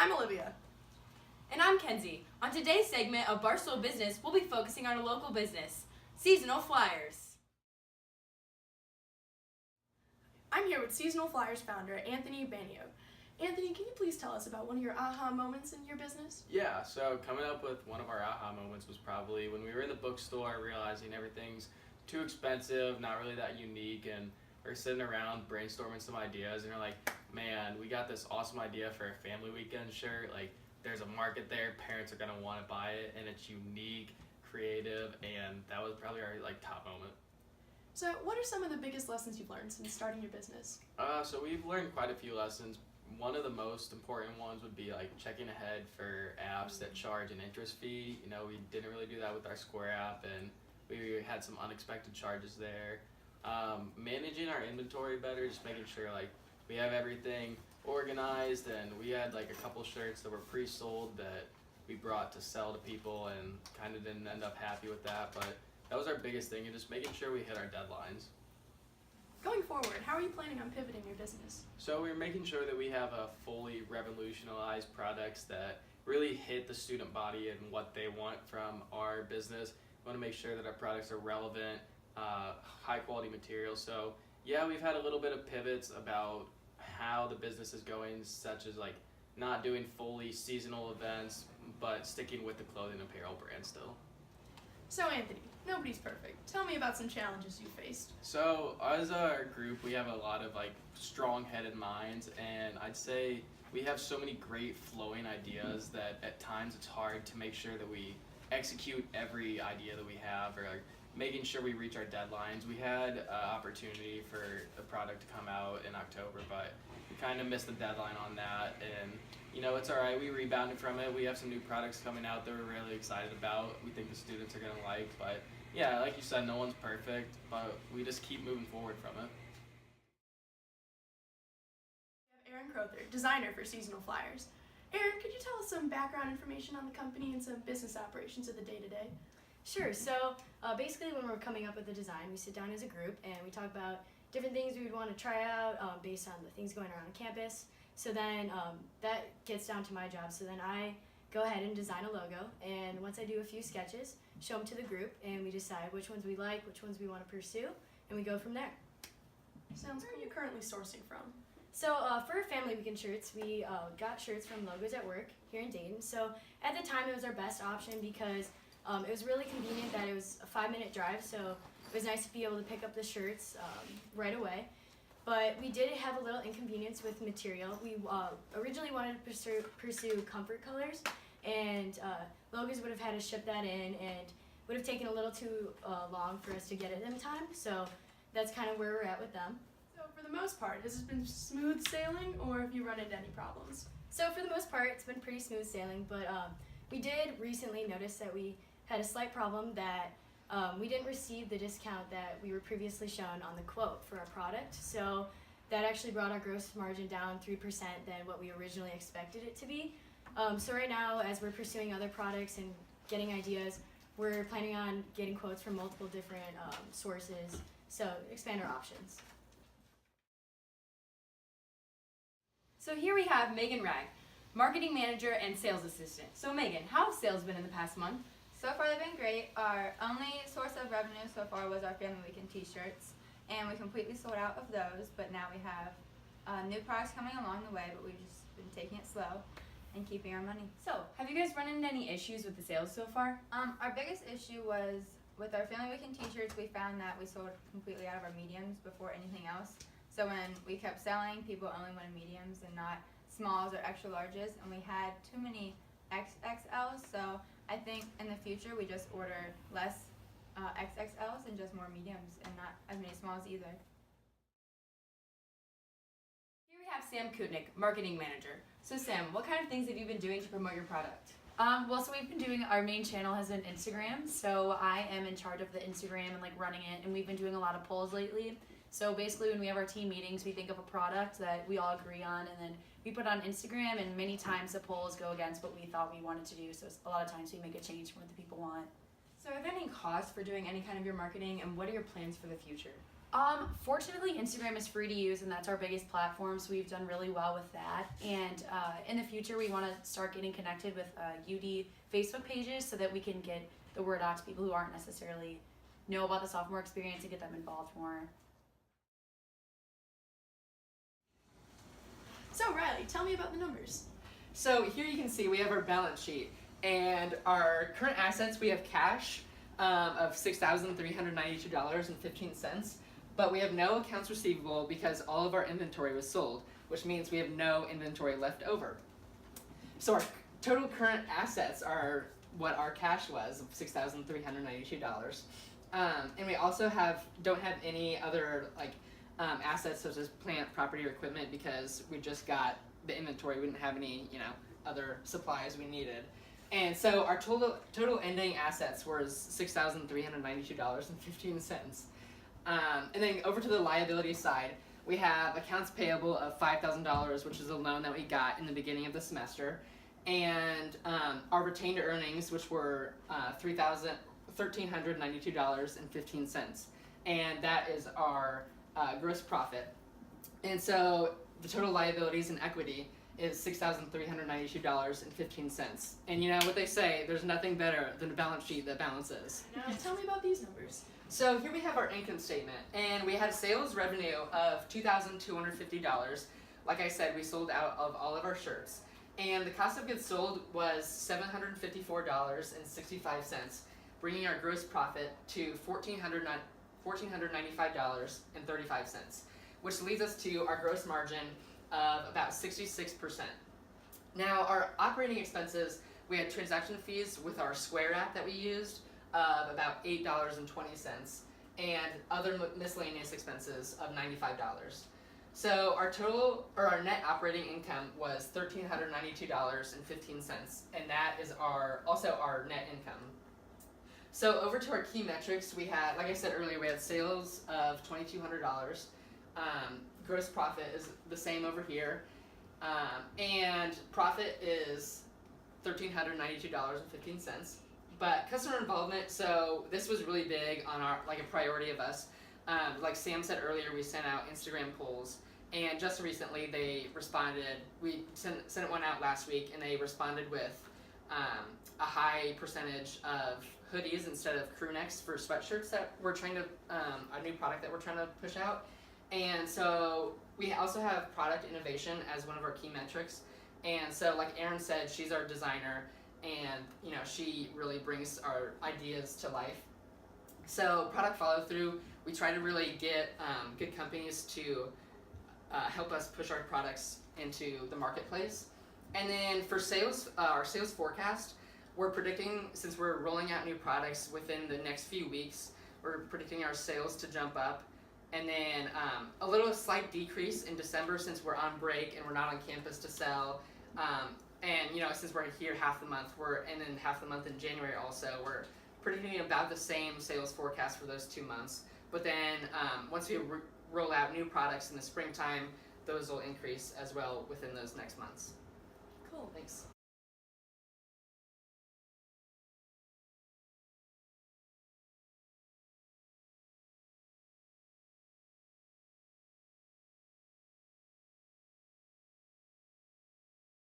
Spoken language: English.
I'm Olivia. And I'm Kenzie. On today's segment of Barstool Business, we'll be focusing on a local business, Seasonal Flyers. I'm here with Seasonal Flyers founder Anthony Banio. Anthony, can you please tell us about one of your aha moments in your business? Yeah, so coming up with one of our aha moments was probably when we were in the bookstore realizing everything's too expensive, not really that unique, and we're sitting around brainstorming some ideas, and we're like, man, we got this awesome idea for a family weekend shirt. Like, there's a market there, parents are going to want to buy it, and it's unique, creative, and that was probably our top moment. So what are some of the biggest lessons you've learned since starting your business? So we've learned quite a few lessons. One of the most important ones would be checking ahead for apps that charge an interest fee. You know, we didn't really do that with our Square app, and we had some unexpected charges there. Managing our inventory better, just making sure we have everything organized, and we had a couple shirts that were pre-sold that we brought to sell to people and kind of didn't end up happy with that, but that was our biggest thing, and just making sure we hit our deadlines. Going forward, how are you planning on pivoting your business? So we're making sure that we have a fully revolutionized products that really hit the student body and what they want from our business. We want to make sure that our products are relevant, high quality materials. So yeah, we've had a little bit of pivots about how the business is going, such as not doing fully seasonal events, but sticking with the clothing apparel brand still. So Anthony, nobody's perfect. Tell me about some challenges you faced. So as a group, we have a lot of strong-headed minds, and I'd say we have so many great flowing ideas that at times it's hard to make sure that we execute every idea that we have, or making sure we reach our deadlines. We had an opportunity for a product to come out in October, but we kind of missed the deadline on that, and it's all right. We rebounded from it. We have some new products coming out that we're really excited about. We think the students are going to like, but yeah, like you said, no one's perfect, but we just keep moving forward from it. We have Aaron Crowther, designer for Seasonal Flyers. Aaron, could you tell us some background information on the company and some business operations of the day-to-day? Sure. So basically when we're coming up with the design, we sit down as a group and we talk about different things we would want to try out based on the things going around on campus. So then that gets down to my job. So then I go ahead and design a logo, and once I do a few sketches, show them to the group, and we decide which ones we like, which ones we want to pursue, and we go from there. Sounds cool. Where are you currently sourcing from? So for Family Weekend shirts, we got shirts from Logos at Work here in Dayton. So at the time it was our best option because it was really convenient that it was a 5-minute drive, so it was nice to be able to pick up the shirts right away. But we did have a little inconvenience with material. We originally wanted to pursue comfort colors, and Logos would have had to ship that in, and would have taken a little too long for us to get it in time. So that's kind of where we're at with them. So for the most part, has it been smooth sailing, or have you run into any problems? So for the most part, it's been pretty smooth sailing, but we did recently notice that we had a slight problem that we didn't receive the discount that we were previously shown on the quote for our product. So that actually brought our gross margin down 3% than what we originally expected it to be. So right now, as we're pursuing other products and getting ideas, we're planning on getting quotes from multiple different sources, so expand our options. So here we have Megan Ragg, marketing manager and sales assistant. So Megan, how have sales been in the past month? So far they've been great. Our only source of revenue so far was our Family Weekend t-shirts, and we completely sold out of those, but now we have new products coming along the way, but we've just been taking it slow and keeping our money. So, have you guys run into any issues with the sales so far? Our biggest issue was with our Family Weekend t-shirts. We found that we sold completely out of our mediums before anything else. So when we kept selling, people only wanted mediums and not smalls or extra larges, and we had too many XXLs, so I think in the future we just order less XXLs and just more mediums and not as many smalls either. Here we have Sam Kudnick, marketing manager. So Sam, what kind of things have you been doing to promote your product? So we've been doing, our main channel has been Instagram, so I am in charge of the Instagram and running it, and we've been doing a lot of polls lately. So basically when we have our team meetings, we think of a product that we all agree on, and then we put it on Instagram, and many times the polls go against what we thought we wanted to do, so a lot of times we make a change from what the people want. So are there any costs for doing any kind of your marketing, and what are your plans for the future? Fortunately, Instagram is free to use, and that's our biggest platform, so we've done really well with that. And in the future, we want to start getting connected with UD Facebook pages so that we can get the word out to people who aren't necessarily know about the sophomore experience and get them involved more. So Riley, tell me about the numbers. So here you can see we have our balance sheet, and our current assets, we have cash of $6,392.15, but we have no accounts receivable because all of our inventory was sold, which means we have no inventory left over. So our total current assets are what our cash was of $6,392. And we also don't have any other assets such as plant, property, or equipment because we just got the inventory. We didn't have any, other supplies we needed. And so our total ending assets was $6,392.15. And then over to the liability side, we have accounts payable of $5,000, which is a loan that we got in the beginning of the semester, and our retained earnings, which were $1,392.15, and that is our gross profit. And so the total liabilities and equity is $6,392.15. And you know what they say, there's nothing better than a balance sheet that balances. Now tell me about these numbers. So here we have our income statement, and we had sales revenue of $2,250. Like I said, we sold out of all of our shirts. And the cost of goods sold was $754.65, bringing our gross profit to $1,495.35, which leads us to our gross margin of about 66%. Now, our operating expenses, we had transaction fees with our Square app that we used of about $8.20, and other miscellaneous expenses of $95. So our net operating income was $1,392.15, and that is also our net income. So over to our key metrics, we had, like I said earlier, we had sales of $2,200. Gross profit is the same over here, and profit is $1,392.15. But customer involvement, so this was really big on a priority of us. Like Sam said earlier, we sent out Instagram polls, and just recently they responded. We sent one out last week, and they responded with a high percentage of hoodies instead of crew necks for sweatshirts that we're trying to, a new product that we're trying to push out. And so we also have product innovation as one of our key metrics. And so like Erin said, she's our designer, and she really brings our ideas to life. So product follow through, we try to really get good companies to help us push our products into the marketplace. And then for sales, our sales forecast, we're predicting, since we're rolling out new products within the next few weeks, we're predicting our sales to jump up. And then a little slight decrease in December since we're on break and we're not on campus to sell. And since we're here half the month, and then half the month in January also, we're predicting about the same sales forecast for those 2 months. But then once we roll out new products in the springtime, those will increase as well within those next months. Cool. Thanks.